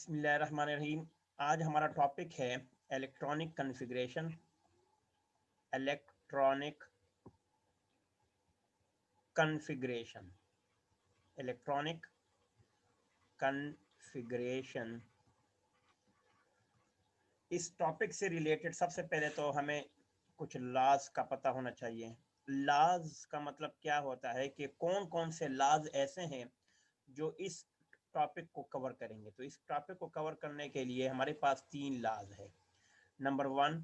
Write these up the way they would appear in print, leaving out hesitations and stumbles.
बिस्मिल्लाहिर्रहमानिर्रहीम। आज हमारा टॉपिक है electronic configuration. Electronic configuration electronic configuration इस टॉपिक से रिलेटेड सबसे पहले तो हमें कुछ लॉज का पता होना चाहिए। लॉज का मतलब क्या होता है कि कौन कौन से लॉज ऐसे हैं जो इस टॉपिक को कवर करेंगे। तो इस टॉपिक को कवर करने के लिए हमारे पास 3 लॉज है। नंबर 1,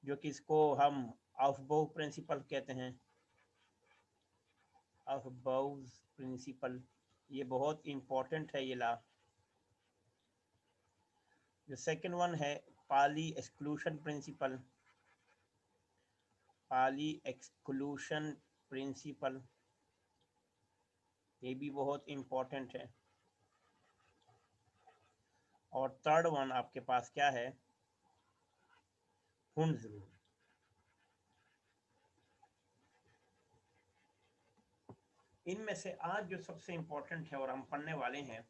जो कि इसको हम अफबाउ प्रिंसिपल कहते हैं। अफबाउज प्रिंसिपल, ये बहुत इंपॉर्टेंट है ये लॉ। जो सेकंड वन है पाली एक्सक्लूशन प्रिंसिपल। पाली एक्सक्लूशन प्रिंसिपल ये भी बहुत इंपॉर्टेंट है। और थर्ड वन आपके पास क्या है, हुंड्स रूल। इनमें से आज जो सबसे इंपॉर्टेंट है और हम पढ़ने वाले हैं,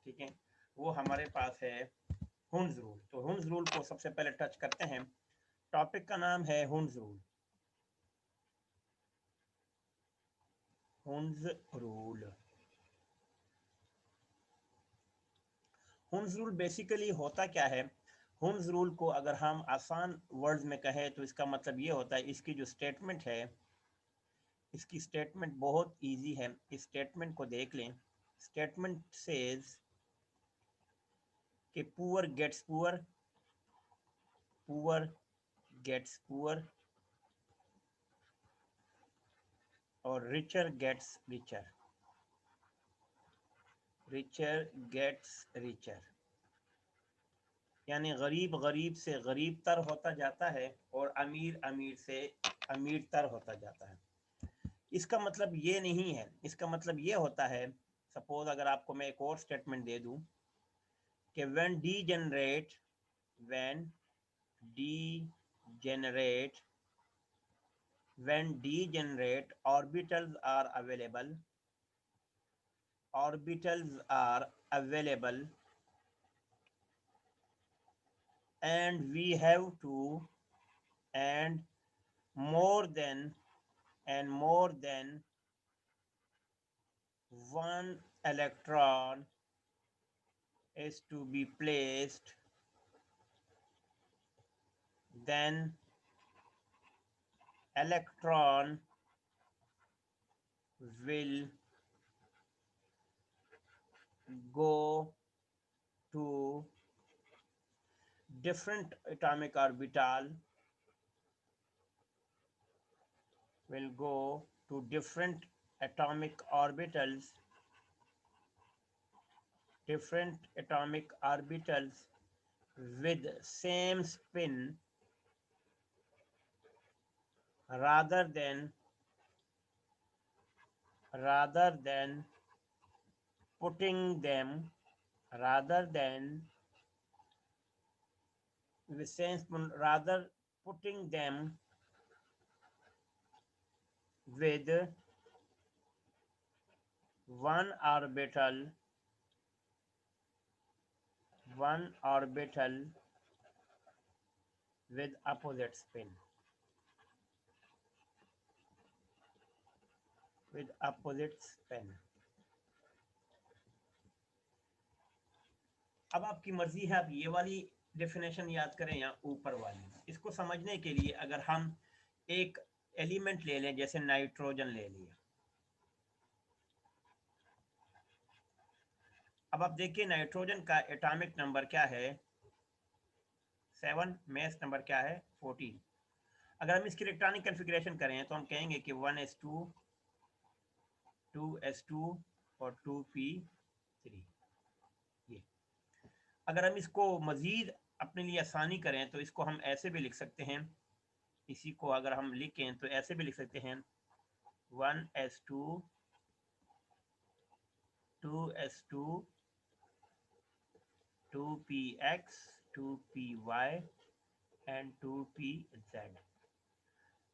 ठीक है, वो हमारे पास है हुंड्स रूल। तो हुंड्स रूल को सबसे पहले टच करते हैं। टॉपिक का नाम है Hund's rule. Hund's rule Hund's rule basically होता क्या है। हुंड्स रूल को अगर हम आसान वर्ड्स में कहें तो इसका मतलब ये होता है, इसकी जो स्टेटमेंट है, इसकी स्टेटमेंट बहुत इजी है। इस स्टेटमेंट को देख लें। स्टेटमेंट सेज कि poor gets poor, poor gets poor और richer gets richer, richer gets richer. यानी गरीब गरीब से गरीब तर होता जाता है और अमीर अमीर से अमीर तर होता जाता है। इसका मतलब ये नहीं है, इसका मतलब ये होता है, सपोज अगर आपको मैं एक और स्टेटमेंट दे दूं कि when degenerate when degenerate orbitals are available and we have to and more than one electron is to be placed, then electron will go to different atomic orbital will go to different atomic orbitals with same spin rather than putting them rather than with same spin rather putting them with one orbital with opposite spin with opposite spin। अब आपकी मर्जी है, आप ये वाली definition याद करें या ऊपर वाली। इसको समझने के लिए अगर हम एक एलिमेंट ले लें, जैसे नाइट्रोजन ले लिया। अब आप देखिए नाइट्रोजन का एटॉमिक नंबर क्या है, 7, मेस नंबर क्या है, 14। अगर हम इसकी इलेक्ट्रॉनिक कॉन्फ़िगरेशन करें तो हम कहेंगे कि 1s2 2s2 और 2p3। ये अगर हम इसको मज़ीद अपने लिए आसानी करें तो इसको हम ऐसे भी लिख सकते हैं। इसी को अगर हम लिखें तो ऐसे भी लिख सकते हैं, 1s2 2s2 2px 2py and 2pz।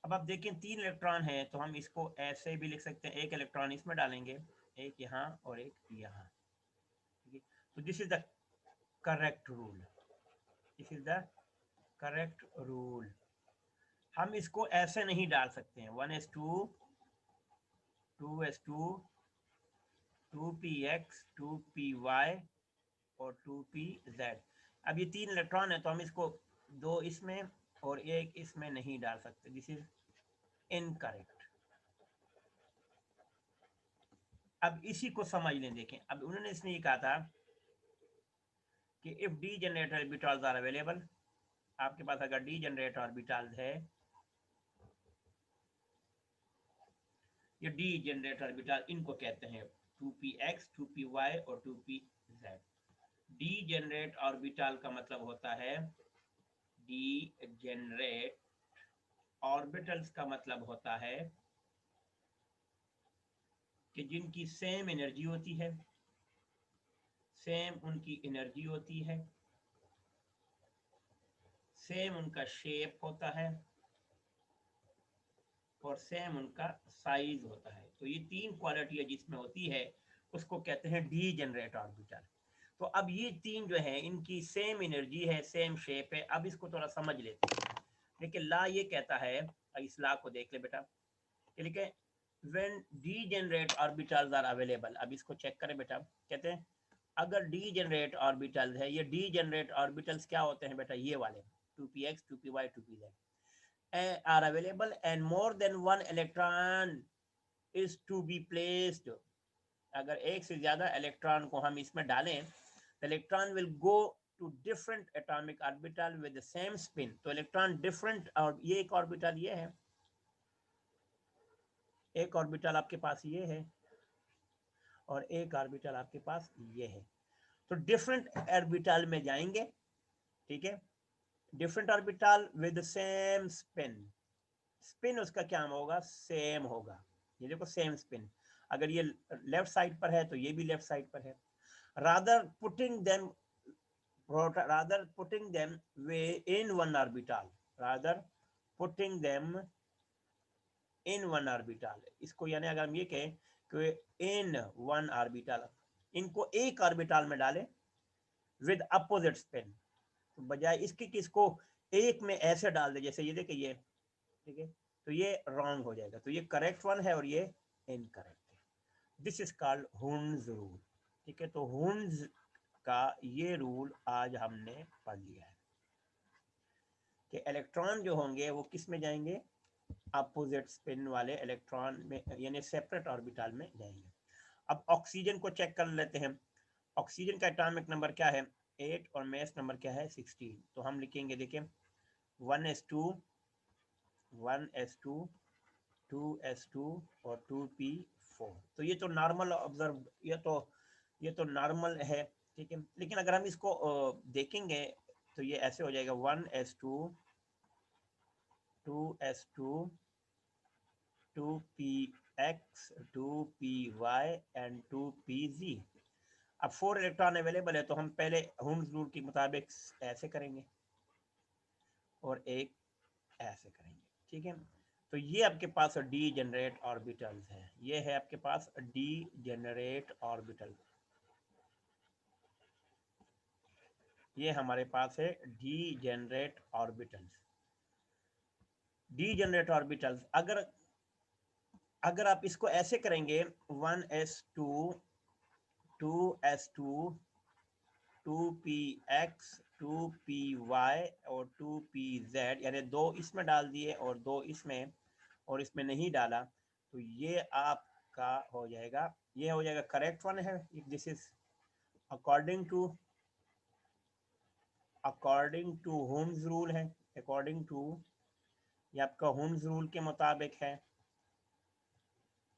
अब आप देखें 3 इलेक्ट्रॉन है तो हम इसको ऐसे भी लिख सकते हैं, एक इलेक्ट्रॉन इसमें डालेंगे, एक यहाँ और एक यहाँ। ठीक है, तो this is the correct rule, this is the correct rule. हम इसको ऐसे नहीं डाल सकते हैं 1s2 2s2 2px 2py और 2pz। अब ये 3 इलेक्ट्रॉन है तो हम इसको 2 इसमें और 1 इसमें नहीं डाल सकते, दिस इज इनकरेक्ट। अब इसी को समझ लें, देखें अब उन्होंने इसमें ये कहा था कि if degenerate orbitals are available, आपके पास अगर डी जनरेट ऑर्बिटल्स है, ये डी जनरेट ऑर्बिटल इनको कहते हैं 2px 2py और 2pz। डी जनरेट ऑर्बिटल का मतलब होता है, डी जनरेट ऑर्बिटल्स का मतलब होता है कि जिनकी सेम एनर्जी होती है, सेम उनकी एनर्जी होती है, सेम उनका शेप होता है और सेम उनका साइज होता है। तो ये 3 क्वालिटी है जिसमें होती है, उसको कहते हैं डी जनरेट ऑर्बिटल। तो अब ये 3 जो है इनकी सेम एनर्जी है, सेम शेप है। अब इसको थोड़ा समझ लेते हैं। देखिए ला ये कहता है, इस ला को देख ले बेटा, लिखे when degenerate orbitals are available. अब इसको चेक करें बेटा, कहते हैं अगर डी जनरेट ऑर्बिटल्स है, ये डी जनरेट ऑर्बिटल्स क्या होते हैं बेटा, ये वाले 2px 2py 2pz are available and more than one electron is to be placed। अगर एक से ज्यादा इलेक्ट्रॉन को हम इसमें डालें, the electron will go to different atomic orbital with the same spin। तो इलेक्ट्रॉन डिफरेंट, और ये एक ऑर्बिटल ये है, एक ऑर्बिटल आपके पास ये है और एक ऑर्बिटल आपके पास ये है। तो डिफरेंट ऑर्बिटल में जाएंगे, ठीक है, different orbital with same spin. Spin उसका क्या होगा, सेम होगा। ये देखो सेम स्पिन, अगर ये लेफ्ट साइड पर है तो ये भी लेफ्ट साइड पर है। Rather putting them way in one orbital, rather putting them in one orbital. इसको यानी अगर हम ये कहें कि इन वन ऑर्बिटल, इनको एक ऑर्बिटल में डालें विद अपोजिट स्पिन, तो बजाय इसके किसको एक में ऐसे डाल दे, जैसे ये देखिए ये, ठीक है, तो ये रॉन्ग हो जाएगा। तो ये करेक्ट वन है और ये इनकरेक्ट है। This is called Hund's rule, ठीक है। तो हुन्स का ये रूल आज हमने पढ़ लिया है कि इलेक्ट्रॉन जो होंगे वो किस में जाएंगे, अपोजिट स्पिन वाले इलेक्ट्रॉन में, यानी सेपरेट ऑर्बिटल में जाएंगे। अब ऑक्सीजन को चेक कर लेते हैं। ऑक्सीजन का एटॉमिक नंबर क्या है, 8 और मास नंबर क्या है, 16। तो हम लिखेंगे, देखिए 1s2 1s2 2s2 और 2p4। तो ये तो नॉर्मल ऑब्जर्व, ये तो नॉर्मल है, ठीक है। लेकिन अगर हम इसको देखेंगे तो ये ऐसे हो जाएगा 1s2 2s2 2px 2py and 2pz। अब 4 इलेक्ट्रॉन अवेलेबल है तो हम पहले हुम्स रूल के मुताबिक ऐसे करेंगे और एक ऐसे करेंगे, ठीक है। तो ये आपके पास डी जनरेट ऑर्बिटल्स है, ये है आपके पास डी जनरेट ऑर्बिटल, ये हमारे पास है D generate orbitals. D generate orbitals अगर आप इसको ऐसे करेंगे 1s2 2s2 2px 2py और 2pz, यानी 2 इसमें डाल दिए और 2 इसमें और इसमें नहीं डाला, तो ये आपका हो जाएगा, ये हो जाएगा करेक्ट वन है। This is according to Hund's rule है, अकॉर्डिंग टू, ये आपका हुम्स रूल के मुताबिक है,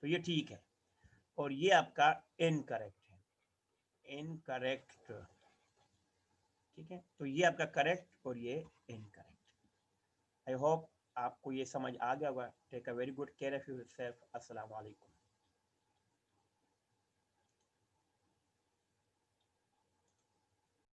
तो ये ठीक है। और ये आपका इनकरेक्ट है, इनकरेक्ट, ठीक है। तो ये आपका करेक्ट और ये इनकरेक्ट। आई होप आपको ये समझ आ गया होगा। Take a very good care of yourself. अस्सलाम वालेकुम।